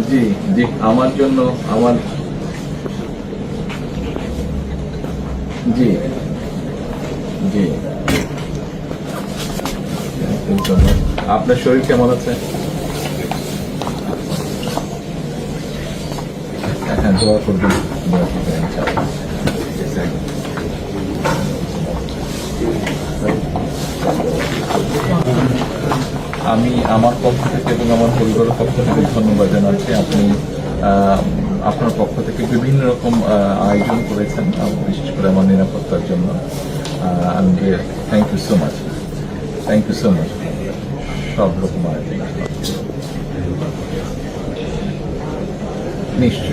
জি জি, আমার জন্য আমার জি জি, আপনার শরীর কেমন আছে? হ্যাঁ, দোয়া করবেন, দোয়া করবেন ইনশাআল্লাহ। আমি আমার পক্ষ থেকে এবং আমার পরিবারের পক্ষ থেকে ধন্যবাদ জানাচ্ছি। আপনি আপনার পক্ষ থেকে বিভিন্ন রকম আয়োজন করেছেন, বিশেষ করে আমার নিরাপত্তার জন্য। Thank you so much, thank you so much. সব রকম আয়োজন নিশ্চয়।